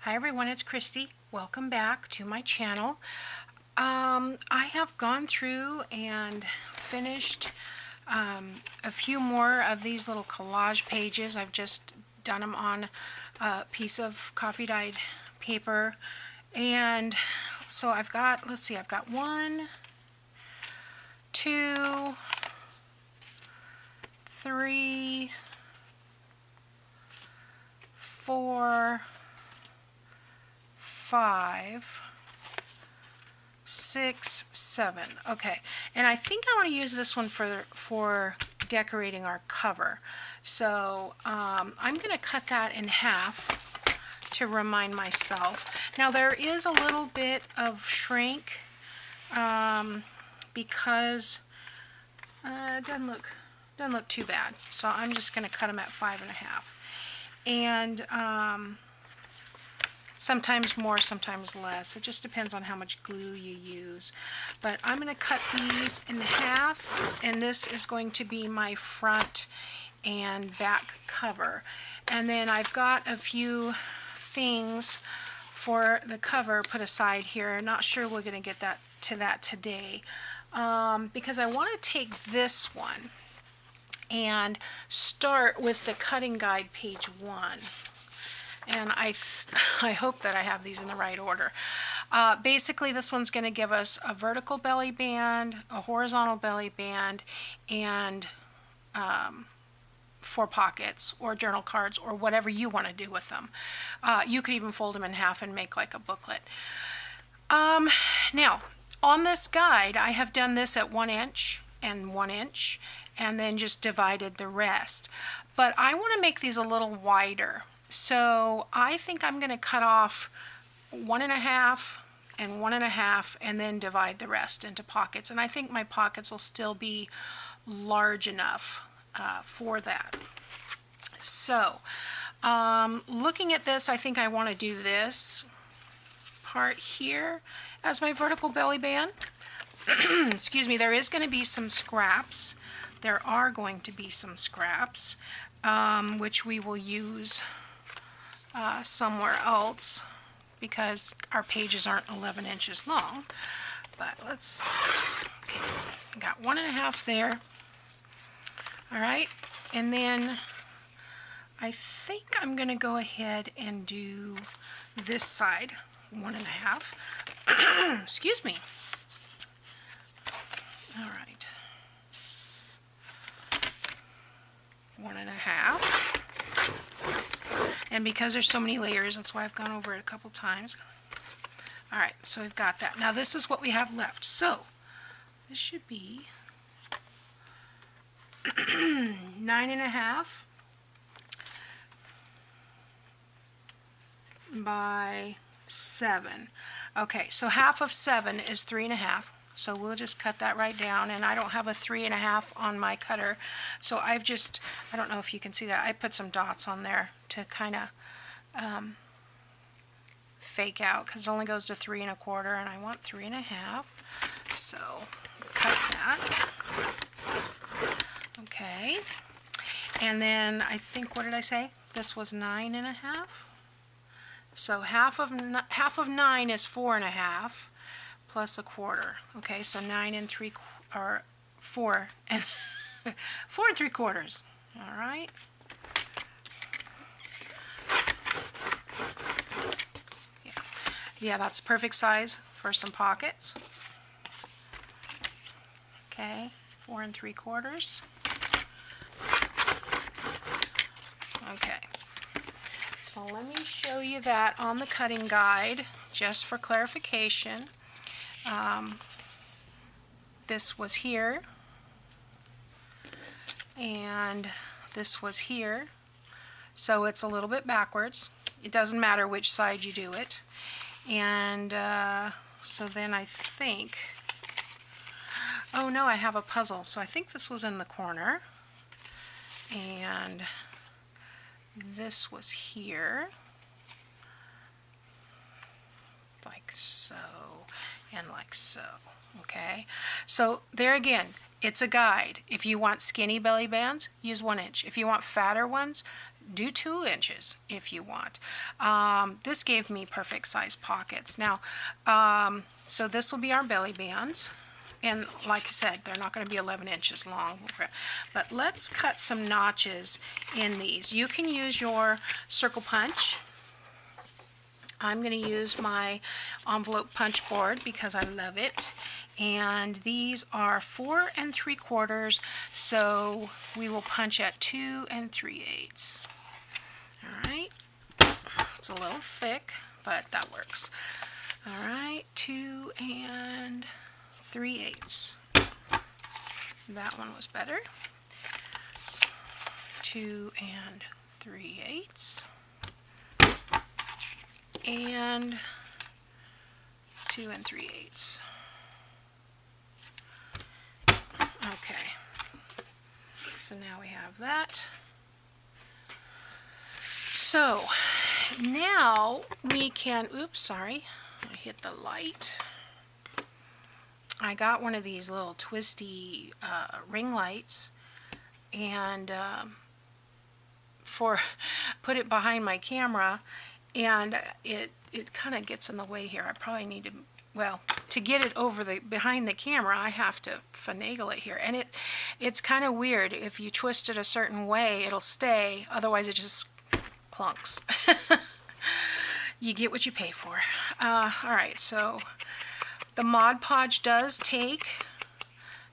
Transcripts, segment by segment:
Hi everyone, it's Kristi. Welcome back to my channel. I have gone through and finished a few more of these little collage pages. I've just done them on a piece of coffee dyed paper, and so I've got, let's see, I've got 1, 2, 3, 4, 5, 6, 7. Okay, and I think I want to use this one for decorating our cover. So I'm going to cut that in half to remind myself. Now there is a little bit of shrink because it doesn't look too bad. So I'm just going to cut them at 5.5. And sometimes more, sometimes less. It just depends on how much glue you use. But I'm going to cut these in half, and this is going to be my front and back cover. And then I've got a few things for the cover put aside here. Not sure we're going to get to that today, because I want to take this one and start with the cutting guide page 1. And I hope that I have these in the right order. Basically, this one's going to give us a vertical belly band, a horizontal belly band, and 4 pockets or journal cards or whatever you want to do with them. You could even fold them in half and make like a booklet. Now, on this guide, I have done this at 1 inch and 1 inch, and then just divided the rest. But I want to make these a little wider. So I think I'm going to cut off 1.5 and 1.5 and then divide the rest into pockets. And I think my pockets will still be large enough for that. So looking at this, I think I want to do this part here as my vertical belly band. Excuse me, there is going to be some scraps. There are going to be some scraps, which we will use somewhere else because our pages aren't 11 inches long. But let's, okay, got 1.5 there. All right, and then I think I'm going to go ahead and do this side 1.5. Excuse me. All right, 1.5. And because there's so many layers, that's why I've gone over it a couple times. All right, so we've got that. Now this is what we have left. So this should be 9.5 by 7. Okay, so half of 7 is 3.5. So we'll just cut that right down, and I don't have a 3.5 on my cutter, so I've just, I don't know if you can see that, I put some dots on there to kind of fake out, because it only goes to 3.25, and I want 3.5, so cut that. Okay, and then I think, what did I say? This was 9.5. So half of 9 is 4.5. Plus 1/4. Okay, so 9 and 3, or 4 and 4 3/4. All right. Yeah, that's perfect size for some pockets. Okay, 4 3/4. Okay. So let me show you that on the cutting guide, just for clarification. This was here, and this was here, so it's a little bit backwards. It doesn't matter which side you do it. And so then I think, oh no, I have a puzzle, so I think this was in the corner, and this was here, like so, and like so. Okay, so there again, it's a guide. If you want skinny belly bands, use 1 inch. If you want fatter ones, do 2 inches if you want. This gave me perfect size pockets. Now, so this will be our belly bands. And like I said, they're not going to be 11 inches long. But let's cut some notches in these. You can use your circle punch. I'm going to use my envelope punch board because I love it. And these are 4 3/4, so we will punch at 2 3/8. All right. It's a little thick, but that works. All right, 2 3/8. That one was better. 2 3/8. And 2 3/8. Okay, so now we have that. So now we can, oops, sorry, I hit the light. I got one of these little twisty ring lights, and put it behind my camera, and it kind of gets in the way here. I probably need to, well, to get it over behind the camera, I have to finagle it here, and it's kind of weird. If you twist it a certain way, it'll stay. Otherwise, it just clunks. You get what you pay for. All right, so the Mod Podge does take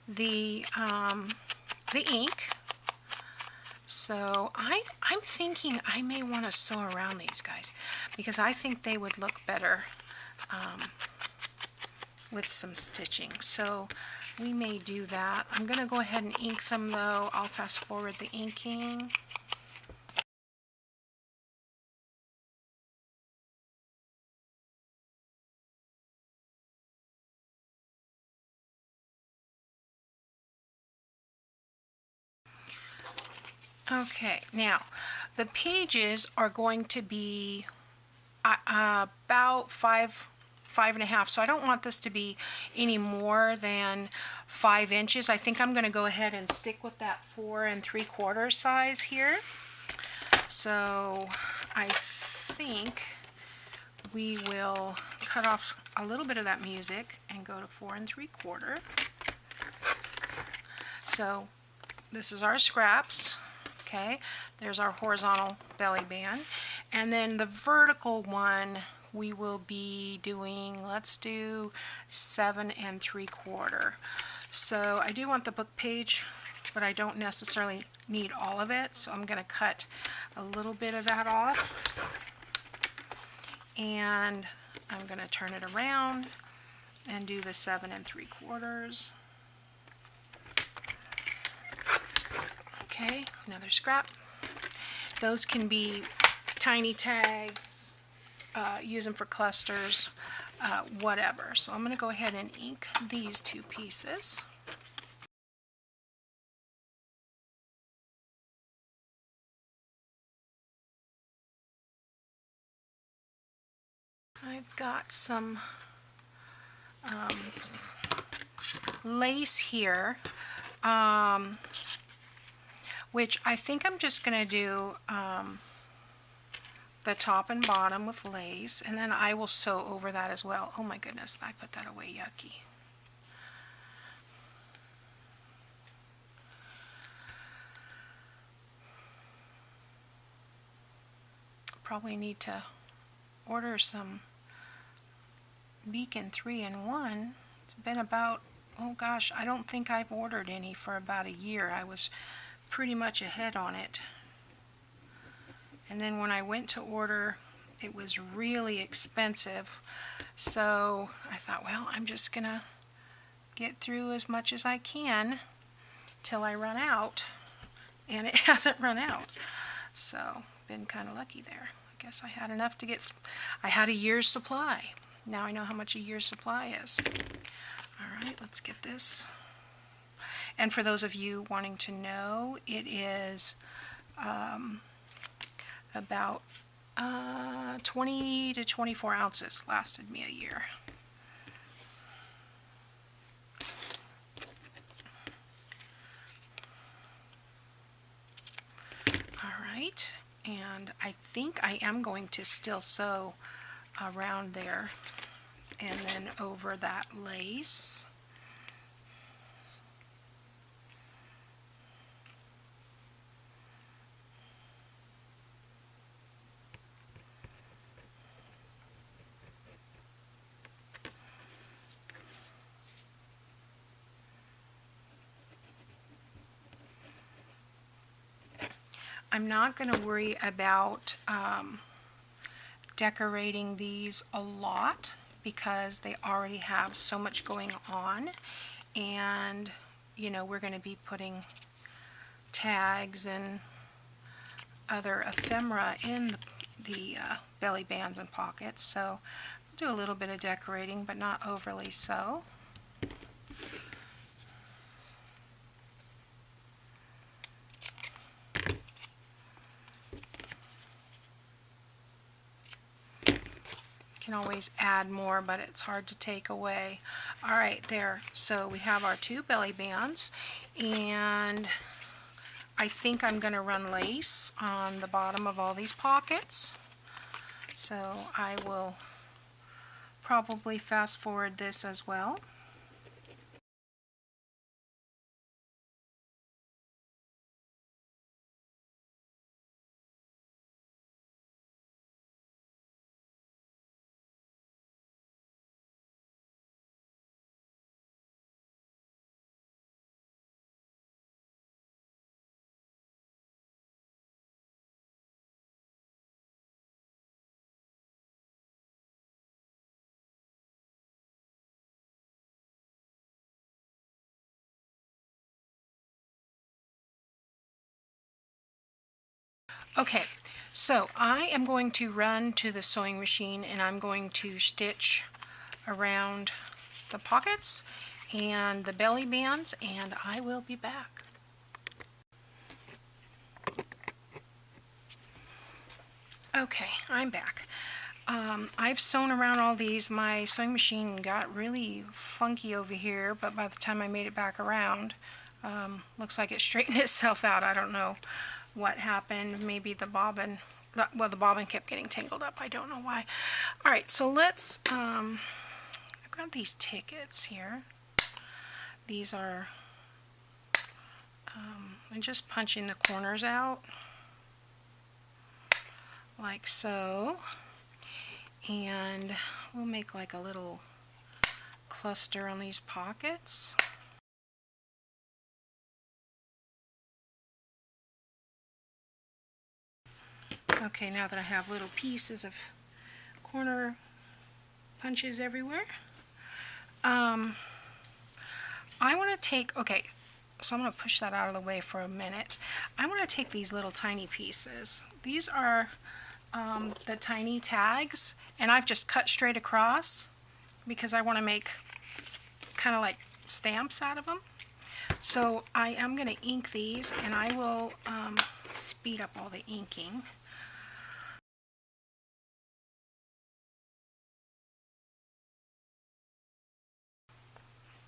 the ink. So I'm thinking I may want to sew around these guys because I think they would look better with some stitching. So we may do that. I'm going to go ahead and ink them though. I'll fast forward the inking. Okay, now the pages are going to be about 5.5, so I don't want this to be any more than 5 inches. I think I'm going to go ahead and stick with that 4 3/4 size here. So I think we will cut off a little bit of that music and go to 4 3/4. So this is our scraps. Okay, there's our horizontal belly band, and then the vertical one we will be doing, let's do 7 3/4. So I do want the book page, but I don't necessarily need all of it, so I'm going to cut a little bit of that off, and I'm going to turn it around and do the 7 3/4. Okay, another scrap. Those can be tiny tags, use them for clusters, whatever. So I'm going to go ahead and ink these 2 pieces. I've got some lace here. Which I think I'm just going to do the top and bottom with lace, and then I will sew over that as well. Oh my goodness, I put that away, yucky. Probably need to order some Beacon 3-in-1. It's been about, oh gosh, I don't think I've ordered any for about a year. I was pretty much ahead on it, and then when I went to order, it was really expensive, so I thought, well, I'm just gonna get through as much as I can till I run out, and it hasn't run out, so been kind of lucky there. I guess I had enough to get, I had a year's supply. Now I know how much a year's supply is. All right, let's get this. And for those of you wanting to know, it is about 20 to 24 ounces. Lasted me a year. All right, And I think I am going to still sew around there and then over that lace. I'm not going to worry about decorating these a lot because they already have so much going on, and you know, we're going to be putting tags and other ephemera in the belly bands and pockets, so I'll do a little bit of decorating but not overly so. Can always add more, but it's hard to take away. All right, there. So we have our 2 belly bands, and I think I'm going to run lace on the bottom of all these pockets. So I will probably fast forward this as well. Okay, so I am going to run to the sewing machine and I'm going to stitch around the pockets and the belly bands, and I will be back. Okay, I'm back. I've sewn around all these. My sewing machine got really funky over here, but by the time I made it back around, looks like it straightened itself out. I don't know what happened. Maybe the bobbin, well, the bobbin kept getting tangled up. I don't know why. All right, so let's, I've got these tickets here. These are, I'm just punching the corners out like so, and we'll make like a little cluster on these pockets. Okay, now that I have little pieces of corner punches everywhere, I want to take, okay, so I'm going to push that out of the way for a minute. I want to take these little tiny pieces. These are the tiny tags, and I've just cut straight across because I want to make kind of like stamps out of them. So I am going to ink these, and I will speed up all the inking.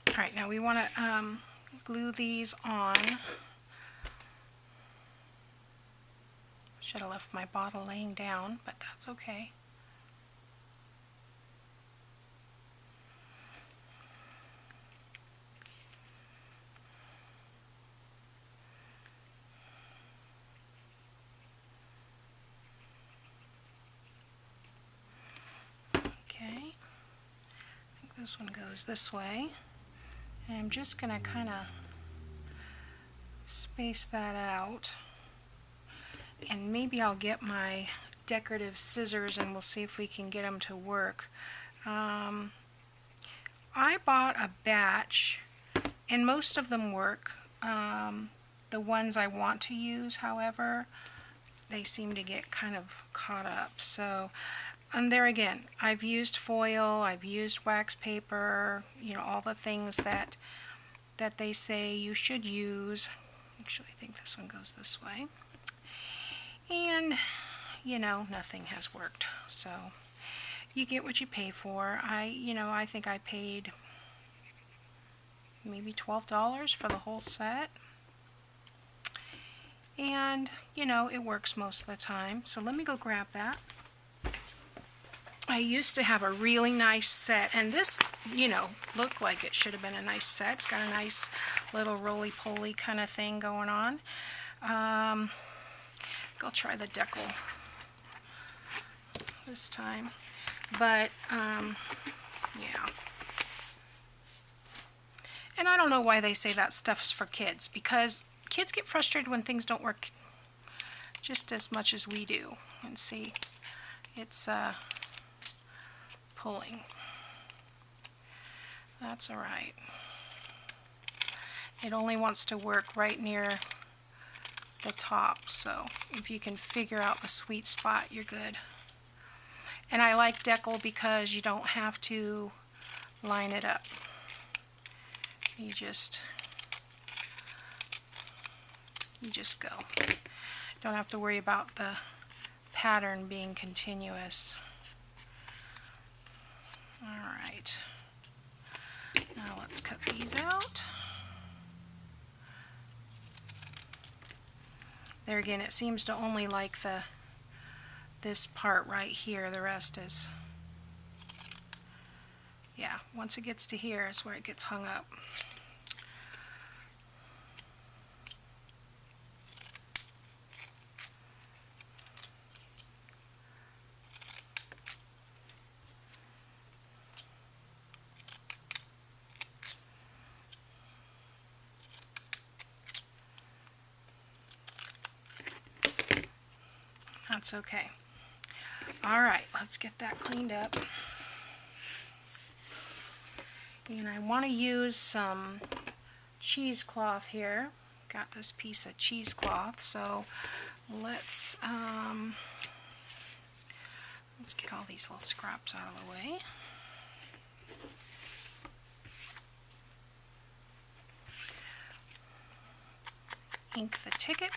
Alright, now we want to glue these on. Should have left my bottle laying down, but that's okay. Okay, I think this one goes this way. And I'm just going to kind of space that out, and maybe I'll get my decorative scissors and we'll see if we can get them to work. I bought a batch and most of them work. The ones I want to use, however, they seem to get kind of caught up. So, and there again, I've used foil, I've used wax paper, you know, all the things that they say you should use. Actually, I think this one goes this way. And, you know, nothing has worked. So, you get what you pay for. I think I paid maybe $12 for the whole set. and you know, it works most of the time. So let me go grab that. I used to have a really nice set, and this, you know, looked like it should have been a nice set. It's got a nice little roly-poly kind of thing going on. I'll try the decal this time, but yeah. And I don't know why they say that stuff's for kids, because kids get frustrated when things don't work just as much as we do. And see, it's pulling. That's all right. It only wants to work right near the top, so if you can figure out the sweet spot, you're good. And I like decal because you don't have to line it up. You just go. Don't have to worry about the pattern being continuous. Alright, now let's cut these out. There again, it seems to only like this part right here. The rest is, yeah, once it gets to here is where it gets hung up. That's okay. All right, let's get that cleaned up. And I want to use some cheesecloth here. Got this piece of cheesecloth, so let's get all these little scraps out of the way. Ink the ticket.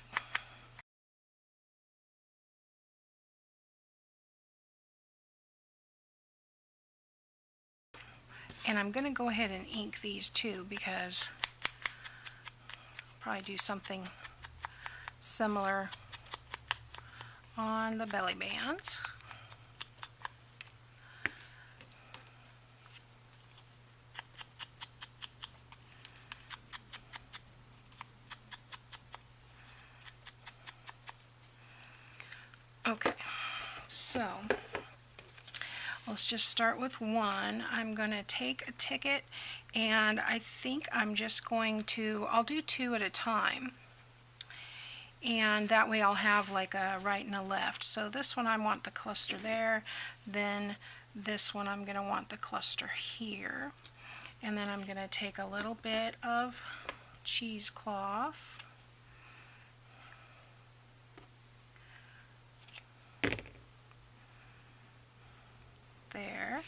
And I'm going to go ahead and ink these too, because I'll probably do something similar on the belly bands. Okay, so let's just start with one. I'm going to take a ticket, and I think I'm just going to, I'll do two at a time. And that way I'll have like a right and a left. So this one I want the cluster there, then this one I'm going to want the cluster here. And then I'm going to take a little bit of cheesecloth. There,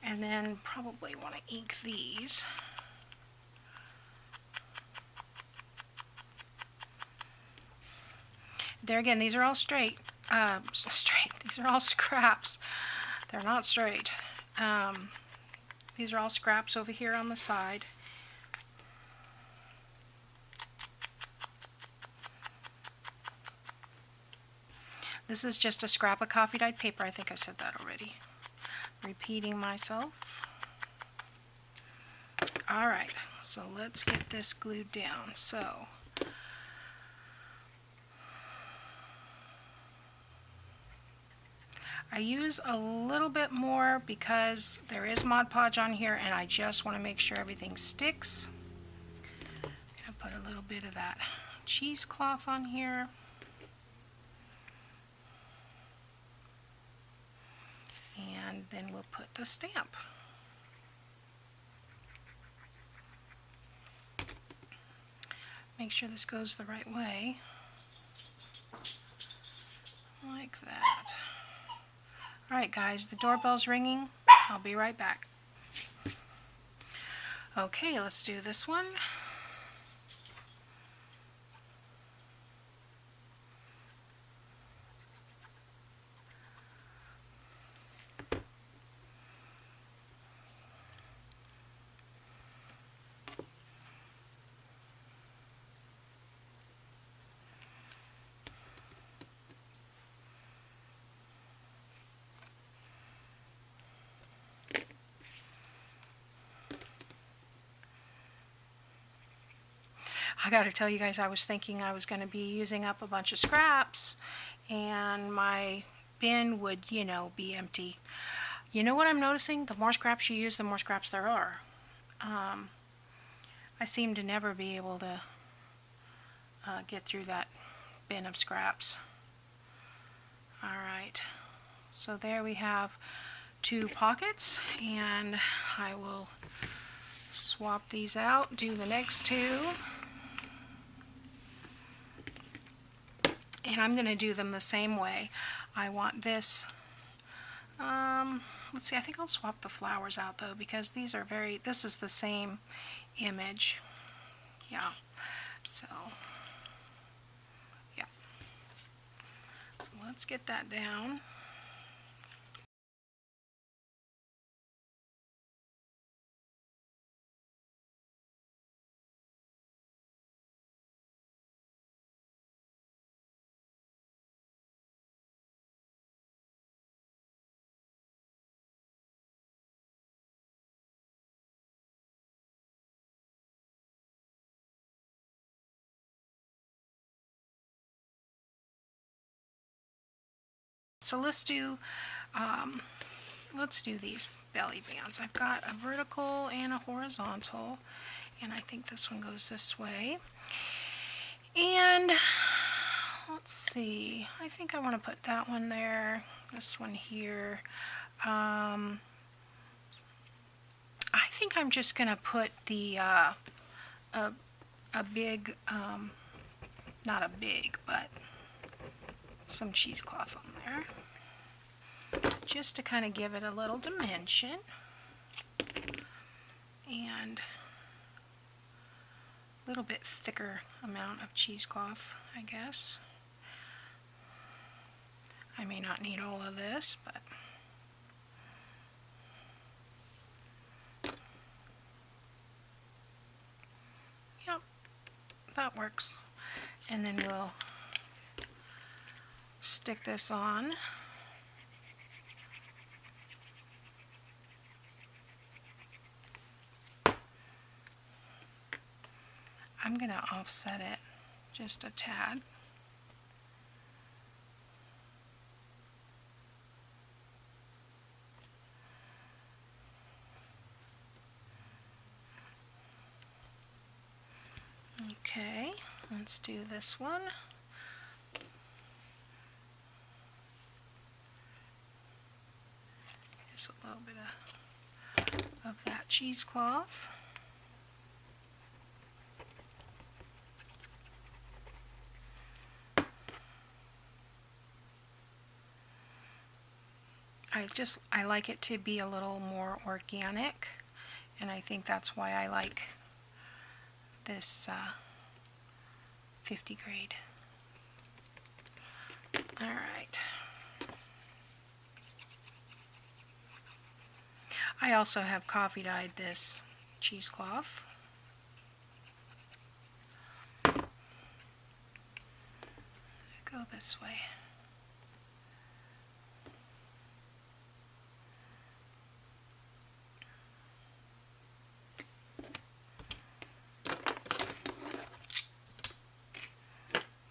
and then probably want to ink these. There again, these are all straight. These are all scraps. They're not straight. These are all scraps over here on the side. This is just a scrap of coffee dyed paper. I think I said that already. Repeating myself. Alright, so let's get this glued down. So I use a little bit more because there is Mod Podge on here, and I just want to make sure everything sticks. I'm going to put a little bit of that cheesecloth on here. And then we'll put the stamp. Make sure this goes the right way. Like that. Alright guys, the doorbell's ringing. I'll be right back. Okay, let's do this one. I got to tell you guys, I was thinking I was going to be using up a bunch of scraps and my bin would, you know, be empty. You know what I'm noticing? The more scraps you use, the more scraps there are. I seem to never be able to get through that bin of scraps. Alright, so there we have 2 pockets, and I will swap these out, do the next 2. And I'm going to do them the same way. I want this, let's see, I think I'll swap the flowers out though, because these are this is the same image. Yeah, so, yeah. So let's get that down. So let's do these belly bands. I've got a vertical and a horizontal, and I think this one goes this way. And let's see, I think I want to put that one there, this one here. I think I'm just going to put the a big, not a big, but some cheesecloth on there, just to kind of give it a little dimension, and a little bit thicker amount of cheesecloth, I guess. I may not need all of this, but yep, that works. And then we'll stick this on. I'm going to offset it just a tad. Okay, let's do this one. Just a little bit of that cheesecloth. I like it to be a little more organic, and I think that's why I like this 50 grade. Alright. I also have coffee dyed this cheesecloth. Go this way.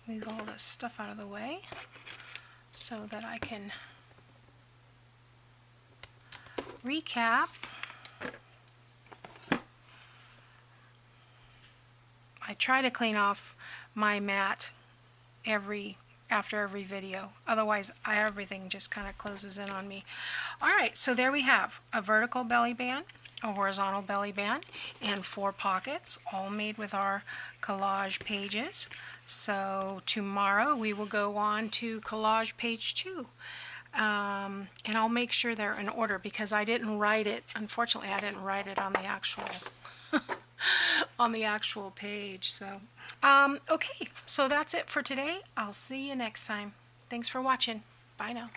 Move all this stuff out of the way so that I can recap. I try to clean off my mat after every video, otherwise everything just kind of closes in on me. Alright, so there we have a vertical belly band, a horizontal belly band, and 4 pockets, all made with our collage pages. So tomorrow we will go on to collage page 2. And I'll make sure they're in order because I didn't write it, unfortunately I didn't write it on the actual on the actual page. So okay, so that's it for today. I'll see you next time. Thanks for watching. Bye now.